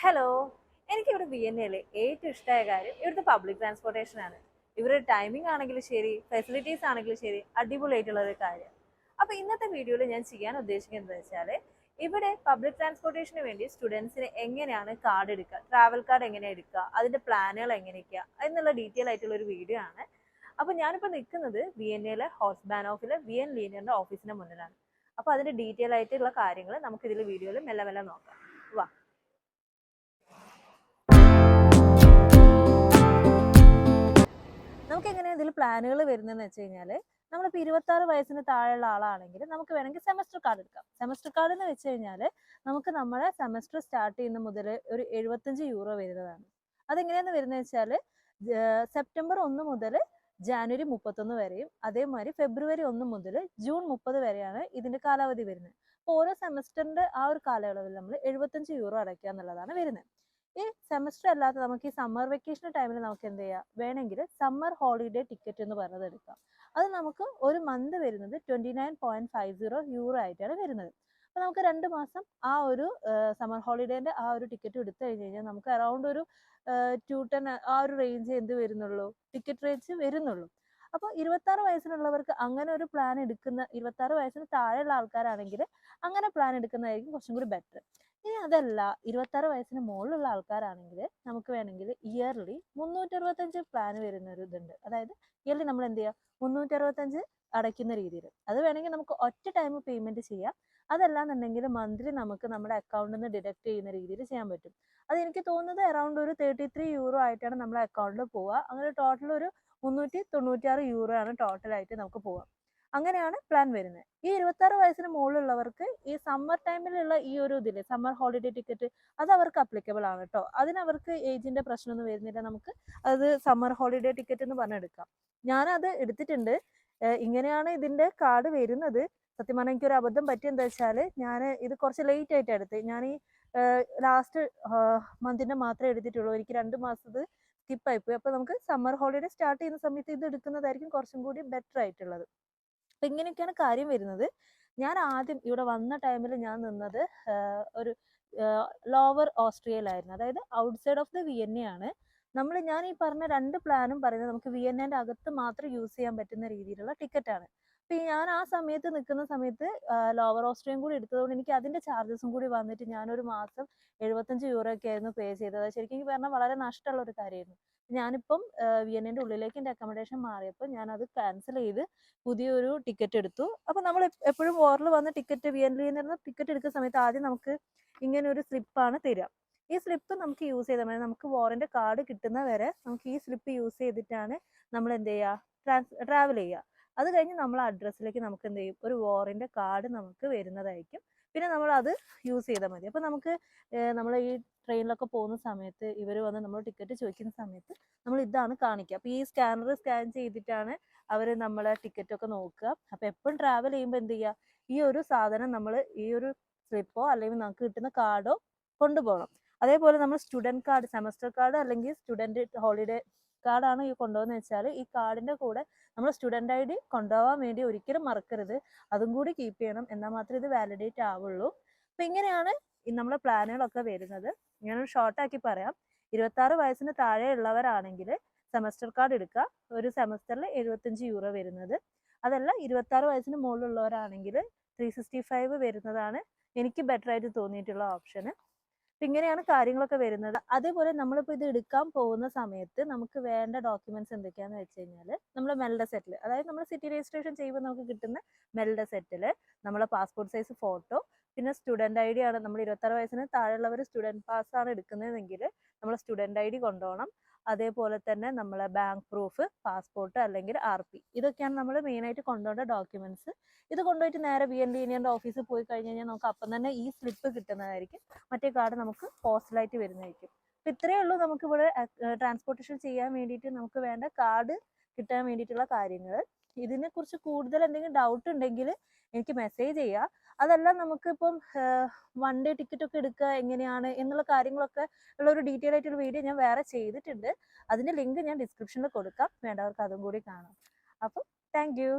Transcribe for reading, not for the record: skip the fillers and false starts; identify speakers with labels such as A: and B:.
A: Hello, എനിക്കിവിടെ വിയന്നയിൽ ഏറ്റവും ഇഷ്ടമായ കാര്യം ഇവിടുത്തെ പബ്ലിക് ട്രാൻസ്പോർട്ടേഷൻ ആണ്. ഇവരുടെ ടൈമിംഗ് ആണെങ്കിലും ശരി, ഫെസിലിറ്റീസ് ആണെങ്കിലും ശരി, അടിപൊളിയായിട്ടുള്ള ഒരു കാര്യം. അപ്പോൾ ഇന്നത്തെ വീഡിയോയിൽ ഞാൻ ചെയ്യാൻ ഉദ്ദേശിക്കുന്നത് വെച്ചാൽ ഇവിടെ പബ്ലിക് ട്രാൻസ്പോർട്ടേഷന് വേണ്ടി സ്റ്റുഡൻസിന് എങ്ങനെയാണ് കാർഡ് എടുക്കുക, ട്രാവൽ കാർഡ് എങ്ങനെ എടുക്കുക, അതിന്റെ പ്ലാനുകൾ എങ്ങനെയൊക്കെയാ എന്നുള്ള ഡീറ്റെയിൽ ആയിട്ടുള്ള ഒരു വീഡിയോ ആണ്. അപ്പോൾ ഞാനിപ്പോൾ നിൽക്കുന്നത് വിയന്നയിലെ ഹോസ്ബാനോഫിലെ വിയൻ ലീനിയറിന്റെ ഓഫീസിന്റെ മുന്നിലാണ്. അപ്പോൾ അതിന്റെ ഡീറ്റെയിൽ ആയിട്ടുള്ള കാര്യങ്ങൾ നമുക്ക് ഇതിൽ വീഡിയോയിൽ മെല്ലെ മെല്ലെ നോക്കാം. വാ. നമുക്ക് എങ്ങനെയാണ് ഇതിൽ പ്ലാനുകൾ വരുന്നതെന്ന് വെച്ച് കഴിഞ്ഞാൽ, നമ്മളിപ്പോൾ 26 വയസ്സിന് താഴെയുള്ള ആളാണെങ്കിൽ നമുക്ക് വേണമെങ്കിൽ സെമസ്റ്റർ കാർഡ് എടുക്കാം. സെമസ്റ്റർ കാർഡ് എന്ന് വെച്ച് കഴിഞ്ഞാൽ നമുക്ക് നമ്മുടെ സെമസ്റ്റർ സ്റ്റാർട്ട് ചെയ്യുന്ന മുതൽ ഒരു 75 യൂറോ വരുന്നതാണ്. അതെങ്ങനെയാണെന്ന് വരുന്നത് വെച്ചാൽ സെപ്റ്റംബർ 1 മുതൽ ജാനുവരി 31 വരെയും അതേമാതിരി ഫെബ്രുവരി 1 മുതൽ ജൂൺ 30 വരെയാണ് ഇതിന്റെ കാലാവധി വരുന്നത്. അപ്പോൾ ഓരോ സെമസ്റ്ററിന്റെ ആ ഒരു കാലയളവിൽ നമ്മൾ 75 യൂറോ അടയ്ക്കുക എന്നുള്ളതാണ് വരുന്നത്. ഈ സെമസ്റ്റർ അല്ലാതെ നമുക്ക് ഈ സമ്മർ വെക്കേഷൻ ടൈമിൽ നമുക്ക് എന്ത് ചെയ്യാം, വേണമെങ്കിൽ സമ്മർ ഹോളിഡേ ടിക്കറ്റ് എന്ന് പറഞ്ഞത് എടുക്കാം. അത് നമുക്ക് ഒരു മന്ത് വരുന്നത് 29.50 യൂറോ ആയിട്ടാണ് വരുന്നത്. അപ്പോൾ നമുക്ക് 2 മാസം ആ ഒരു സമ്മർ ഹോളിഡേന്റെ ആ ഒരു ടിക്കറ്റ് എടുത്തു കഴിഞ്ഞ് കഴിഞ്ഞാൽ നമുക്ക് അറൗണ്ട് ഒരു 210 ആ ഒരു റേഞ്ച് എന്ത് വരുന്നുള്ളൂ, ടിക്കറ്റ് റേറ്റ്സ് വരുന്നുള്ളൂ. അപ്പോൾ 26 വയസ്സിനുള്ളവർക്ക് അങ്ങനെ ഒരു പ്ലാൻ എടുക്കുന്ന, 26 വയസ്സിന് താഴെയുള്ള ആൾക്കാരാണെങ്കിൽ അങ്ങനെ പ്ലാൻ എടുക്കുന്നതായിരിക്കും കുറച്ചും കൂടി ബെറ്റർ. ഇനി അതല്ല 26 വയസ്സിന് മുകളിലുള്ള ആൾക്കാരാണെങ്കിൽ നമുക്ക് വേണമെങ്കിൽ ഇയർലി 365 പ്ലാൻ വരുന്ന ഒരു ഇതുണ്ട്. അതായത് ഇയർലി നമ്മൾ എന്ത് ചെയ്യുക, 365 അടയ്ക്കുന്ന രീതിയിൽ. അത് വേണമെങ്കിൽ നമുക്ക് ഒറ്റ ടൈം പേയ്മെന്റ് ചെയ്യാം. അതല്ലാന്നുണ്ടെങ്കിൽ മന്ത്ലി നമുക്ക് നമ്മുടെ അക്കൗണ്ടിൽ നിന്ന് ഡിഡക്ട് ചെയ്യുന്ന രീതിയിൽ ചെയ്യാൻ പറ്റും. അത് എനിക്ക് തോന്നുന്നത് അറൗണ്ട് ഒരു 33 യൂറോ ആയിട്ടാണ് നമ്മുടെ അക്കൗണ്ടിൽ പോവുക. അങ്ങനെ ടോട്ടൽ ഒരു 396 യൂറോ ആണ് ടോട്ടലായിട്ട് നമുക്ക് പോവാം. അങ്ങനെയാണ് പ്ലാൻ വരുന്നത്. ഈ 26 വയസ്സിന് മുകളിലുള്ളവർക്ക് ഈ സമ്മർ ടൈമിലുള്ള ഈ ഒരു ഇതില് സമ്മർ ഹോളിഡേ ടിക്കറ്റ് അത് അവർക്ക് അപ്ലിക്കബിൾ ആണ് കേട്ടോ. അതിനവർക്ക് ഏജിന്റെ പ്രശ്നമൊന്നും വരുന്നില്ല. നമുക്ക് അത് സമ്മർ ഹോളിഡേ ടിക്കറ്റ് എന്ന് പറഞ്ഞെടുക്കാം. ഞാനത് എടുത്തിട്ടുണ്ട്. ഇങ്ങനെയാണ് ഇതിന്റെ കാർഡ് വരുന്നത്. സത്യം പറഞ്ഞാൽ എനിക്കൊരു അബദ്ധം പറ്റിയെന്താ വെച്ചാൽ ഞാൻ ഇത് കുറച്ച് ലേറ്റ് ആയിട്ട് എടുത്ത്. ഞാൻ ഈ ലാസ്റ്റ് മന്തിന്റെ മാത്രമേ എടുത്തിട്ടുള്ളൂ. എനിക്ക് 2 മാസത്തെ സ്കിപ്പ് ആയിപ്പോയി. അപ്പൊ നമുക്ക് സമ്മർ ഹോളിഡേ സ്റ്റാർട്ട് ചെയ്യുന്ന സമയത്ത് ഇത് എടുക്കുന്നതായിരിക്കും കുറച്ചും കൂടി ബെറ്റർ ആയിട്ടുള്ളത്. അപ്പൊ ഇങ്ങനെയൊക്കെയാണ് കാര്യം വരുന്നത്. ഞാൻ ആദ്യം ഇവിടെ വന്ന ടൈമിൽ ഞാൻ നിന്നത് ഒരു ലോവർ ഓസ്ട്രിയയിലായിരുന്നു. അതായത് ഔട്ട്സൈഡ് ഓഫ് ദ വിയന്നയാണ്. ഞാൻ ഈ പറഞ്ഞ 2 പ്ലാനും പറയുന്നത് നമുക്ക് വിയന്നേന്റെ അകത്ത് മാത്രം യൂസ് ചെയ്യാൻ പറ്റുന്ന രീതിയിലുള്ള ടിക്കറ്റാണ്. അപ്പൊ ഞാൻ ആ സമയത്ത് നിൽക്കുന്ന സമയത്ത് ലോവർ ഓസ്ട്രിയയും കൂടി എടുത്തതുകൊണ്ട് എനിക്ക് അതിന്റെ ചാർജസും കൂടി വന്നിട്ട് ഞാനൊരു മാസം 75 യൂറോ ഒക്കെ ആയിരുന്നു പേ ചെയ്തത്. ശരിക്കും പറഞ്ഞാൽ വളരെ നഷ്ടമുള്ള ഒരു കാര്യമായിരുന്നു. ഞാനിപ്പം വിയന്നേന്റെ ഉള്ളിലേക്ക് എൻ്റെ അക്കോമഡേഷൻ മാറിയപ്പോൾ ഞാൻ അത് ക്യാൻസൽ ചെയ്ത് പുതിയൊരു ടിക്കറ്റ് എടുത്തു. അപ്പൊ നമ്മൾ എപ്പോഴും വോറിൽ വന്ന് ടിക്കറ്റ് വിയന്നയിൽ നിന്ന് ടിക്കറ്റ് എടുക്കുന്ന സമയത്ത് ആദ്യം നമുക്ക് ഇങ്ങനെ ഒരു സ്ലിപ്പാണ് തരിക. ഈ സ്ലിപ്പ് നമുക്ക് യൂസ് ചെയ്താൽ മതി. നമുക്ക് വാറന്റ് കാർഡ് കിട്ടുന്ന വരെ നമുക്ക് ഈ സ്ലിപ്പ് യൂസ് ചെയ്തിട്ടാണ് നമ്മൾ എന്ത് ചെയ്യുക, ട്രാവൽ ചെയ്യുക. അത് കഴിഞ്ഞ് നമ്മൾ അഡ്രസ്സിലേക്ക് നമുക്ക് എന്ത് ചെയ്യും, ഒരു വാറന്റ് കാർഡ് നമുക്ക് വരുന്നതായിരിക്കും. പിന്നെ നമ്മൾ അത് യൂസ് ചെയ്താൽ മതി. അപ്പൊ നമുക്ക് നമ്മൾ ഈ ട്രെയിനിലൊക്കെ പോകുന്ന സമയത്ത് ഇവർ വന്ന് നമ്മൾ ടിക്കറ്റ് ചോദിക്കുന്ന സമയത്ത് നമ്മൾ ഇതാണ് കാണിക്കുക. അപ്പൊ ഈ സ്കാനർ സ്കാൻ ചെയ്തിട്ടാണ് അവർ നമ്മളെ ടിക്കറ്റ് ഒക്കെ നോക്കുക. അപ്പൊ എപ്പോഴും ട്രാവൽ ചെയ്യുമ്പോൾ എന്ത് ചെയ്യുക, ഈ ഒരു സാധനം നമ്മൾ ഈ ഒരു സ്ലിപ്പോ അല്ലെങ്കിൽ നമുക്ക് കിട്ടുന്ന കാർഡോ കൊണ്ടുപോകണം. അതേപോലെ നമ്മൾ സ്റ്റുഡൻറ് കാർഡ്, സെമസ്റ്റർ കാർഡ് അല്ലെങ്കിൽ സ്റ്റുഡൻറ് ഹോളിഡേ കാർഡാണ് ഈ കൊണ്ടുപോകുന്നത് വെച്ചാൽ ഈ കാർഡിന്റെ കൂടെ നമ്മൾ സ്റ്റുഡൻറ് ID കൊണ്ടുപോകാൻ വേണ്ടി ഒരിക്കലും മറക്കരുത്. അതും കൂടി കീപ്പ് ചെയ്യണം. എന്നാൽ മാത്രമേ ഇത് വാലിഡേറ്റ് ആവുള്ളൂ. അപ്പൊ ഇങ്ങനെയാണ് നമ്മുടെ പ്ലാനുകളൊക്കെ വരുന്നത്. ഞാനൊരു ഷോർട്ടാക്കി പറയാം. 26 വയസ്സിന് താഴെ ഉള്ളവരാണെങ്കിൽ സെമസ്റ്റർ കാർഡ് എടുക്കുക. ഒരു സെമസ്റ്ററിൽ 75 യൂറോ വരുന്നത്. അതല്ല 26 വയസ്സിന് മുകളിലുള്ളവരാണെങ്കിൽ 365 വരുന്നതാണ് എനിക്ക് ബെറ്റർ ആയിട്ട് തോന്നിയിട്ടുള്ള ഓപ്ഷന്. ഇങ്ങനെയാണ് കാര്യങ്ങളൊക്കെ വരുന്നത്. അതേപോലെ നമ്മളിപ്പോൾ ഇത് എടുക്കാൻ പോകുന്ന സമയത്ത് നമുക്ക് വേണ്ട ഡോക്യുമെന്റ്സ് എന്തൊക്കെയാന്ന് വെച്ച് കഴിഞ്ഞാൽ നമ്മുടെ മെൽഡ സെറ്റിൽ, അതായത് നമ്മൾ സിറ്റി രജിസ്ട്രേഷൻ ചെയ്യുമ്പോൾ നമുക്ക് കിട്ടുന്ന മെൽഡ സെറ്റിൽ നമ്മളെ പാസ്പോർട്ട് സൈസ് ഫോട്ടോ, പിന്നെ സ്റ്റുഡൻറ് ID ആണ്. നമ്മൾ 26 വയസ്സിന് താഴെയുള്ളവർ സ്റ്റുഡൻറ് പാസ് ആണ് എടുക്കുന്നതെങ്കിൽ നമ്മൾ സ്റ്റുഡൻറ് ID കൊണ്ടുപോകണം. അതേപോലെ തന്നെ നമ്മളെ ബാങ്ക് പ്രൂഫ്, പാസ്പോർട്ട് അല്ലെങ്കിൽ RP, ഇതൊക്കെയാണ് നമ്മൾ മെയിനായിട്ട് കൊണ്ടുപോകേണ്ട ഡോക്യുമെന്റ്സ്. ഇത് കൊണ്ടുപോയിട്ട് നേരെ വിയൻ ലീനിയറിന്റെ ഓഫീസിൽ പോയി കഴിഞ്ഞ് കഴിഞ്ഞാൽ നമുക്ക് അപ്പം തന്നെ ഈ സ്ലിപ്പ് കിട്ടുന്നതായിരിക്കും. മറ്റേ കാർഡ് നമുക്ക് പോസ്റ്റലായിട്ട് വരുന്നതായിരിക്കും. അപ്പൊ ഇത്രയേ ഉള്ളൂ നമുക്ക് ഇവിടെ ട്രാൻസ്പോർട്ടേഷൻ ചെയ്യാൻ വേണ്ടിയിട്ട് നമുക്ക് വേണ്ട കാർഡ് കിട്ടാൻ വേണ്ടിയിട്ടുള്ള കാര്യങ്ങൾ. ഇതിനെ കുറിച്ച് കൂടുതൽ എന്തെങ്കിലും ഡൗട്ട് ഉണ്ടെങ്കിൽ എനിക്ക് മെസ്സേജ് ചെയ്യുക. അതല്ല നമുക്കിപ്പം 1 ഡേ ടിക്കറ്റ് ഒക്കെ എടുക്കുക എങ്ങനെയാണ് എന്നുള്ള കാര്യങ്ങളൊക്കെ ഉള്ള ഒരു ഡീറ്റെയിൽ ആയിട്ടൊരു വീഡിയോ ഞാൻ വേറെ ചെയ്തിട്ടുണ്ട്. അതിന്റെ ലിങ്ക് ഞാൻ ഡിസ്ക്രിപ്ഷനിൽ കൊടുക്കാം. വേണ്ടവർക്ക് അതും കൂടി കാണാം. അപ്പം താങ്ക് യു.